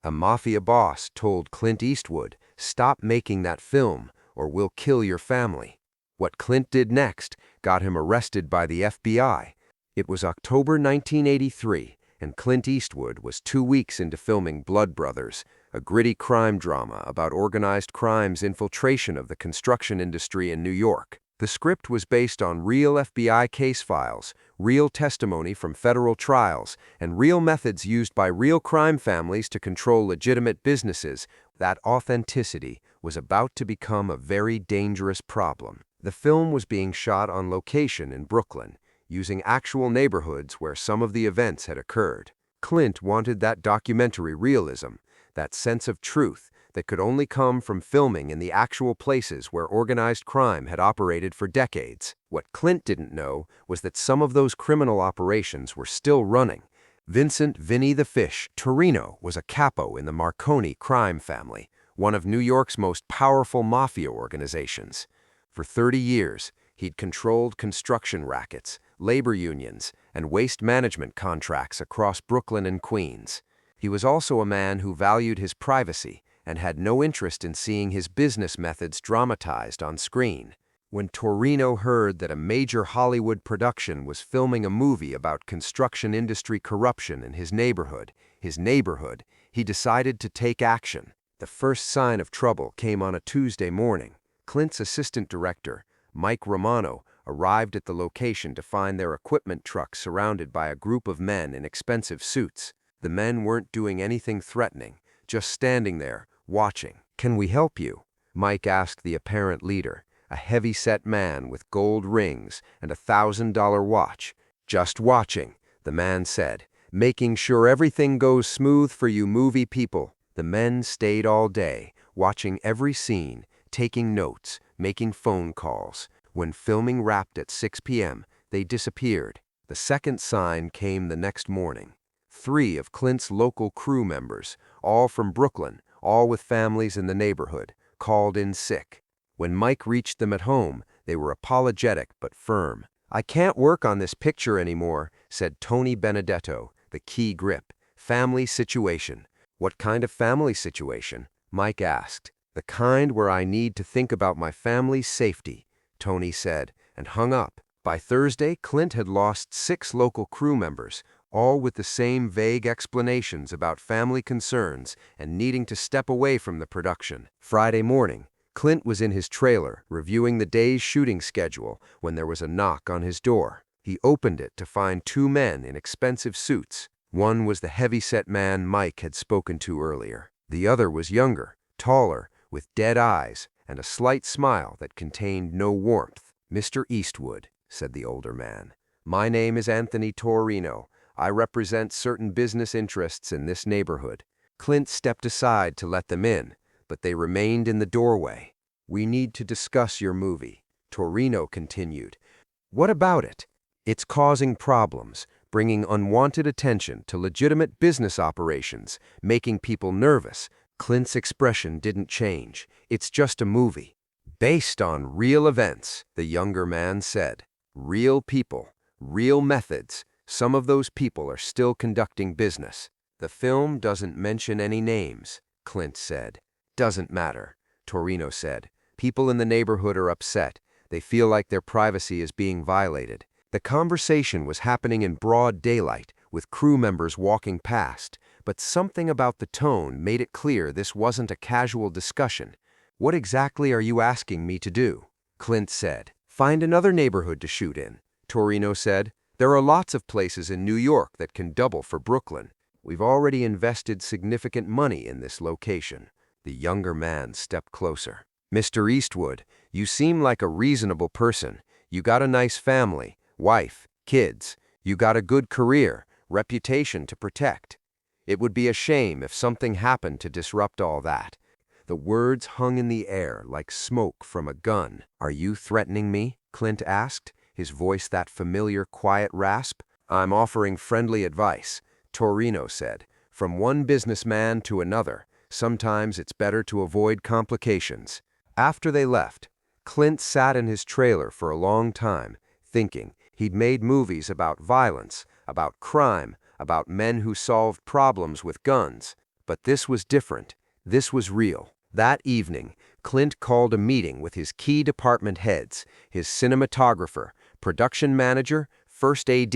A mafia boss told Clint Eastwood, "Stop making that film, or we'll kill your family." What Clint did next got him arrested by the FBI. It was October 1983, and Clint Eastwood was 2 weeks into filming Blood Brothers, a gritty crime drama about organized crime's infiltration of the construction industry in New York. The script was based on real FBI case files, real testimony from federal trials, and real methods used by real crime families to control legitimate businesses. That authenticity was about to become a very dangerous problem. The film was being shot on location in Brooklyn, using actual neighborhoods where some of the events had occurred. Clint wanted that documentary realism, that sense of truth that could only come from filming in the actual places where organized crime had operated for decades. What Clint didn't know was that some of those criminal operations were still running. Vincent "Vinny the Fish" Torrino was a capo in the Marconi crime family, one of New York's most powerful mafia organizations. For 30 years, he'd controlled construction rackets, labor unions, and waste management contracts across Brooklyn and Queens. He was also a man who valued his privacy and had no interest in seeing his business methods dramatized on screen. When Torrino heard that a major Hollywood production was filming a movie about construction industry corruption in his neighborhood, he decided to take action. The first sign of trouble came on a Tuesday morning. Clint's assistant director, Mike Romano, arrived at the location to find their equipment truck surrounded by a group of men in expensive suits. The men weren't doing anything threatening, just standing there, watching. "Can we help you?" Mike asked the apparent leader, a heavy-set man with gold rings and a $1,000 watch. "Just watching," the man said, "making sure everything goes smooth for you movie people." The men stayed all day, watching every scene, taking notes, making phone calls. When filming wrapped at 6 p.m., they disappeared. The second sign came the next morning. 3 of Clint's local crew members, all from Brooklyn, all with families in the neighborhood, called in sick. When Mike reached them at home, they were apologetic but firm. "I can't work on this picture anymore," said Tony Benedetto, the key grip. "Family situation." "What kind of family situation?" Mike asked. "The kind where I need to think about my family's safety," Tony said, and hung up. By Thursday, Clint had lost 6 local crew members, all with the same vague explanations about family concerns and needing to step away from the production. Friday morning, Clint was in his trailer, reviewing the day's shooting schedule, when there was a knock on his door. He opened it to find 2 men in expensive suits. One was the heavy-set man Mike had spoken to earlier. The other was younger, taller, with dead eyes and a slight smile that contained no warmth. "Mr. Eastwood," said the older man, "my name is Anthony Torrino. I represent certain business interests in this neighborhood." Clint stepped aside to let them in, but they remained in the doorway. "We need to discuss your movie," Torrino continued. "What about it?" "It's causing problems, bringing unwanted attention to legitimate business operations, making people nervous." Clint's expression didn't change. "It's just a movie." "Based on real events," the younger man said. "Real people, real methods. Some of those people are still conducting business." "The film doesn't mention any names," Clint said. "Doesn't matter," Torrino said. "People in the neighborhood are upset. They feel like their privacy is being violated." The conversation was happening in broad daylight, with crew members walking past, but something about the tone made it clear this wasn't a casual discussion. "What exactly are you asking me to do?" Clint said. "Find another neighborhood to shoot in," Torrino said. "There are lots of places in New York that can double for Brooklyn. We've already invested significant money in this location." The younger man stepped closer. "Mr. Eastwood, you seem like a reasonable person. You got a nice family, wife, kids. You got a good career, reputation to protect. It would be a shame if something happened to disrupt all that." The words hung in the air like smoke from a gun. "Are you threatening me?" Clint asked, his voice that familiar quiet rasp. "I'm offering friendly advice," Torrino said. "From one businessman to another, sometimes it's better to avoid complications." After they left, Clint sat in his trailer for a long time, thinking. He'd made movies about violence, about crime, about men who solved problems with guns. But this was different. This was real. That evening, Clint called a meeting with his key department heads, his cinematographer, production manager, first AD,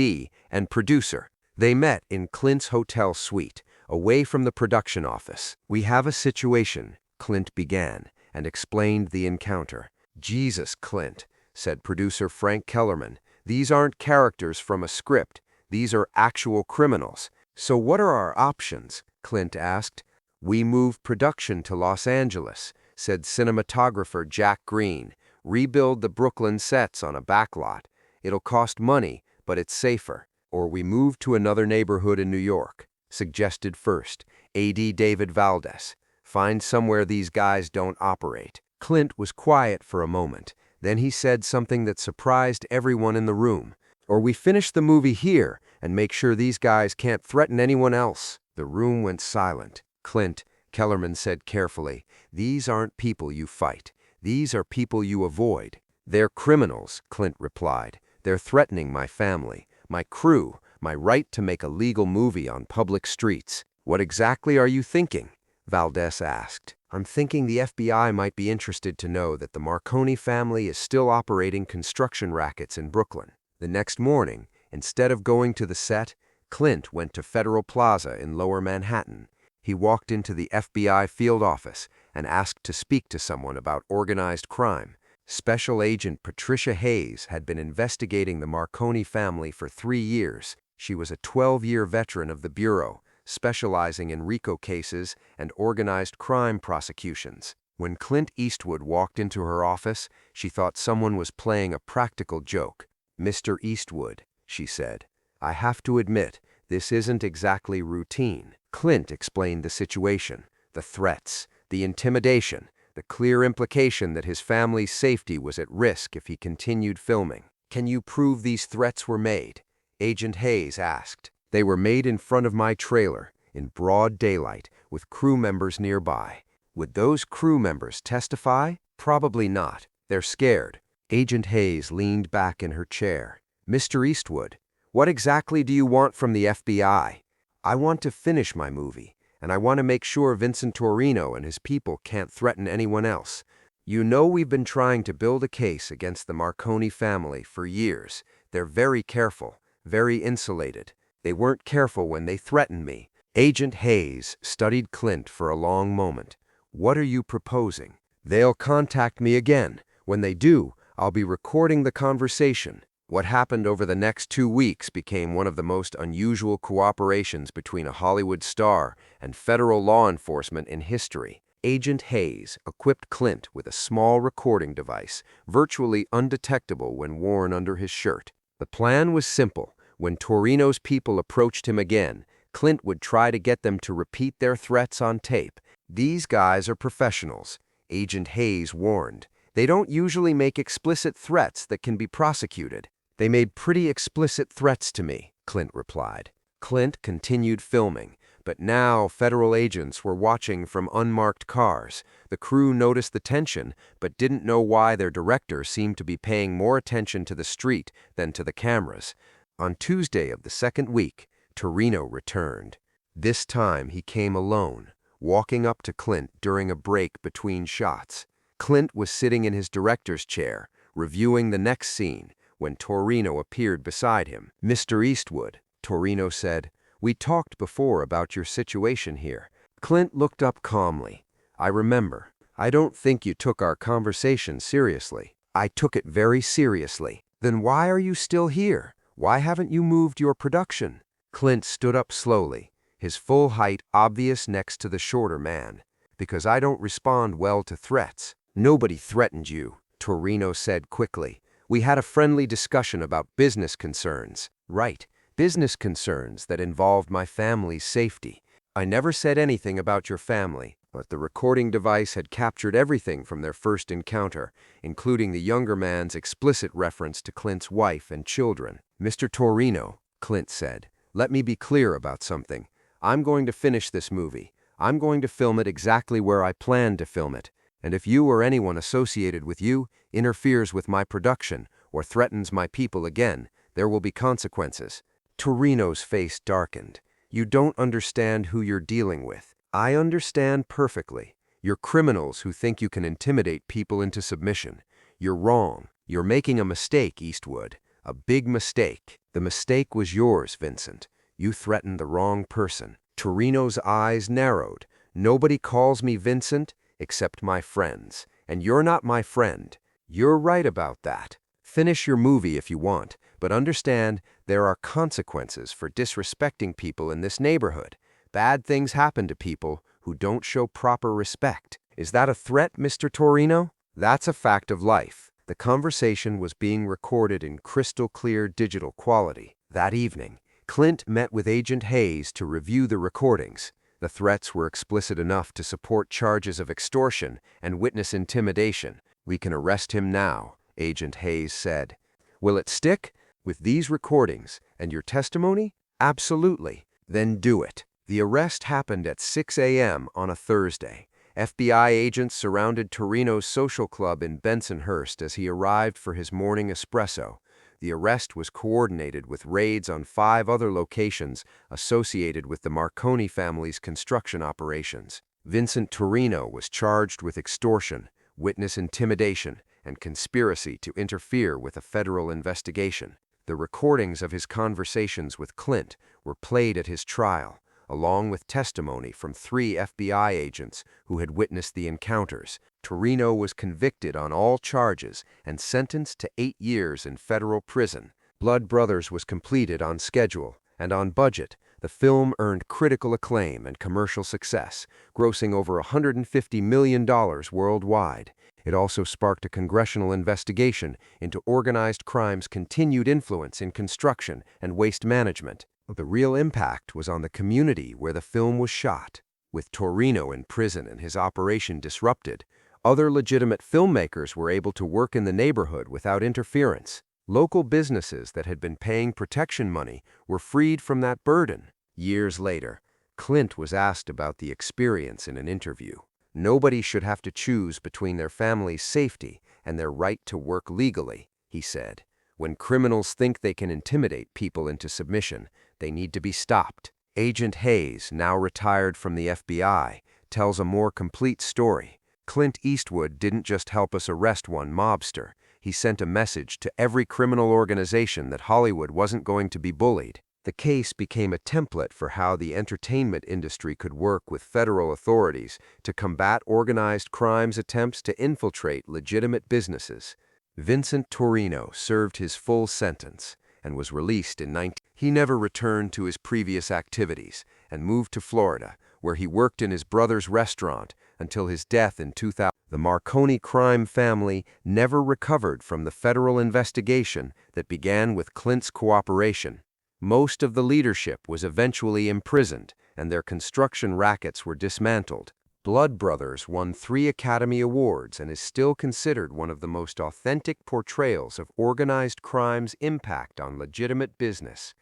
and producer. They met in Clint's hotel suite, away from the production office. "We have a situation," Clint began, and explained the encounter. "Jesus, Clint," said producer Frank Kellerman, "these aren't characters from a script. These are actual criminals." "So what are our options?" Clint asked. "We move production to Los Angeles," said cinematographer Jack Green. "Rebuild the Brooklyn sets on a backlot. It'll cost money, but it's safer. Or we move to another neighborhood in New York," suggested first AD David Valdez. "Find somewhere these guys don't operate." Clint was quiet for a moment. Then he said something that surprised everyone in the room. "Or we finish the movie here and make sure these guys can't threaten anyone else." The room went silent. "Clint," Kellerman said carefully, "these aren't people you fight. These are people you avoid." "They're criminals," Clint replied. "They're threatening my family, my crew, my right to make a legal movie on public streets." "What exactly are you thinking?" Valdez asked. "I'm thinking the FBI might be interested to know that the Marconi family is still operating construction rackets in Brooklyn." The next morning, instead of going to the set, Clint went to Federal Plaza in Lower Manhattan. He walked into the FBI field office and asked to speak to someone about organized crime. Special Agent Patricia Hayes had been investigating the Marconi family for 3 years. She was a 12-year veteran of the Bureau, specializing in RICO cases and organized crime prosecutions. When Clint Eastwood walked into her office, she thought someone was playing a practical joke. "Mr. Eastwood," she said, "I have to admit, this isn't exactly routine." Clint explained the situation, the threats, the intimidation, the clear implication that his family's safety was at risk if he continued filming. "Can you prove these threats were made?" Agent Hayes asked. "They were made in front of my trailer, in broad daylight, with crew members nearby." "Would those crew members testify?" "Probably not. They're scared." Agent Hayes leaned back in her chair. "Mr. Eastwood, what exactly do you want from the FBI?" "I want to finish my movie, and I want to make sure Vincent Torrino and his people can't threaten anyone else. You know we've been trying to build a case against the Marconi family for years. They're very careful, very insulated. They weren't careful when they threatened me." Agent Hayes studied Clint for a long moment. "What are you proposing?" "They'll contact me again. When they do, I'll be recording the conversation." What happened over the next 2 weeks became one of the most unusual cooperations between a Hollywood star and federal law enforcement in history. Agent Hayes equipped Clint with a small recording device, virtually undetectable when worn under his shirt. The plan was simple. When Torrino's people approached him again, Clint would try to get them to repeat their threats on tape. "These guys are professionals," Agent Hayes warned. "They don't usually make explicit threats that can be prosecuted." "They made pretty explicit threats to me," Clint replied. Clint continued filming, but now federal agents were watching from unmarked cars. The crew noticed the tension, but didn't know why their director seemed to be paying more attention to the street than to the cameras. On Tuesday of the second week, Torrino returned. This time he came alone, walking up to Clint during a break between shots. Clint was sitting in his director's chair, reviewing the next scene, when Torrino appeared beside him. "Mr. Eastwood," Torrino said, "we talked before about your situation here." Clint looked up calmly. "I remember. I don't think you took our conversation seriously." "I took it very seriously." "Then why are you still here? Why haven't you moved your production?" Clint stood up slowly, his full height obvious next to the shorter man. "Because I don't respond well to threats." "Nobody threatened you," Torrino said quickly. "We had a friendly discussion about business concerns." "Right, business concerns that involved my family's safety. I never said anything about your family." But the recording device had captured everything from their first encounter, including the younger man's explicit reference to Clint's wife and children. "Mr. Torrino," Clint said, "let me be clear about something. I'm going to finish this movie. I'm going to film it exactly where I planned to film it. And if you or anyone associated with you interferes with my production or threatens my people again, there will be consequences." Torrino's face darkened. "You don't understand who you're dealing with." I understand perfectly. You're criminals who think you can intimidate people into submission. You're wrong. You're making a mistake, Eastwood. A big mistake. The mistake was yours, Vincent. You threatened the wrong person. Torrino's eyes narrowed. Nobody calls me Vincent except my friends. And you're not my friend. You're right about that. Finish your movie if you want, but understand there are consequences for disrespecting people in this neighborhood. Bad things happen to people who don't show proper respect. Is that a threat, Mr. Torrino? That's a fact of life. The conversation was being recorded in crystal clear digital quality. That evening, Clint met with Agent Hayes to review the recordings. The threats were explicit enough to support charges of extortion and witness intimidation. We can arrest him now, Agent Hayes said. Will it stick? With these recordings and your testimony? Absolutely. Then do it. The arrest happened at 6 a.m. on a Thursday. FBI agents surrounded Torrino's social club in Bensonhurst as he arrived for his morning espresso. The arrest was coordinated with raids on 5 other locations associated with the Marconi family's construction operations. Vincent Torrino was charged with extortion, witness intimidation, and conspiracy to interfere with a federal investigation. The recordings of his conversations with Clint were played at his trial, along with testimony from 3 FBI agents who had witnessed the encounters. Torrino was convicted on all charges and sentenced to 8 years in federal prison. Blood Brothers was completed on schedule and on budget. The film earned critical acclaim and commercial success, grossing over $150 million worldwide. It also sparked a congressional investigation into organized crime's continued influence in construction and waste management. The real impact was on the community where the film was shot. With Torrino in prison and his operation disrupted, other legitimate filmmakers were able to work in the neighborhood without interference. Local businesses that had been paying protection money were freed from that burden. Years later, Clint was asked about the experience in an interview. Nobody should have to choose between their family's safety and their right to work legally, he said. When criminals think they can intimidate people into submission, they need to be stopped. Agent Hayes, now retired from the FBI, tells a more complete story. Clint Eastwood didn't just help us arrest one mobster. He sent a message to every criminal organization that Hollywood wasn't going to be bullied. The case became a template for how the entertainment industry could work with federal authorities to combat organized crime's attempts to infiltrate legitimate businesses. Vincent Torrino served his full sentence and was released in 19... He never returned to his previous activities and moved to Florida, where he worked in his brother's restaurant until his death in 2000. The Marconi crime family never recovered from the federal investigation that began with Clint's cooperation. Most of the leadership was eventually imprisoned, and their construction rackets were dismantled. Blood Brothers won 3 Academy Awards and is still considered one of the most authentic portrayals of organized crime's impact on legitimate business.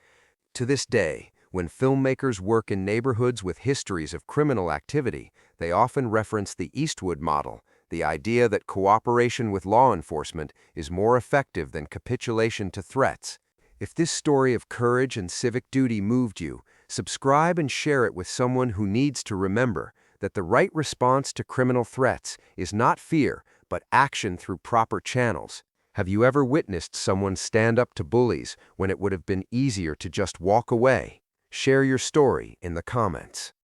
To this day, when filmmakers work in neighborhoods with histories of criminal activity, they often reference the Eastwood model, the idea that cooperation with law enforcement is more effective than capitulation to threats. If this story of courage and civic duty moved you, subscribe and share it with someone who needs to remember that the right response to criminal threats is not fear, but action through proper channels. Have you ever witnessed someone stand up to bullies when it would have been easier to just walk away? Share your story in the comments.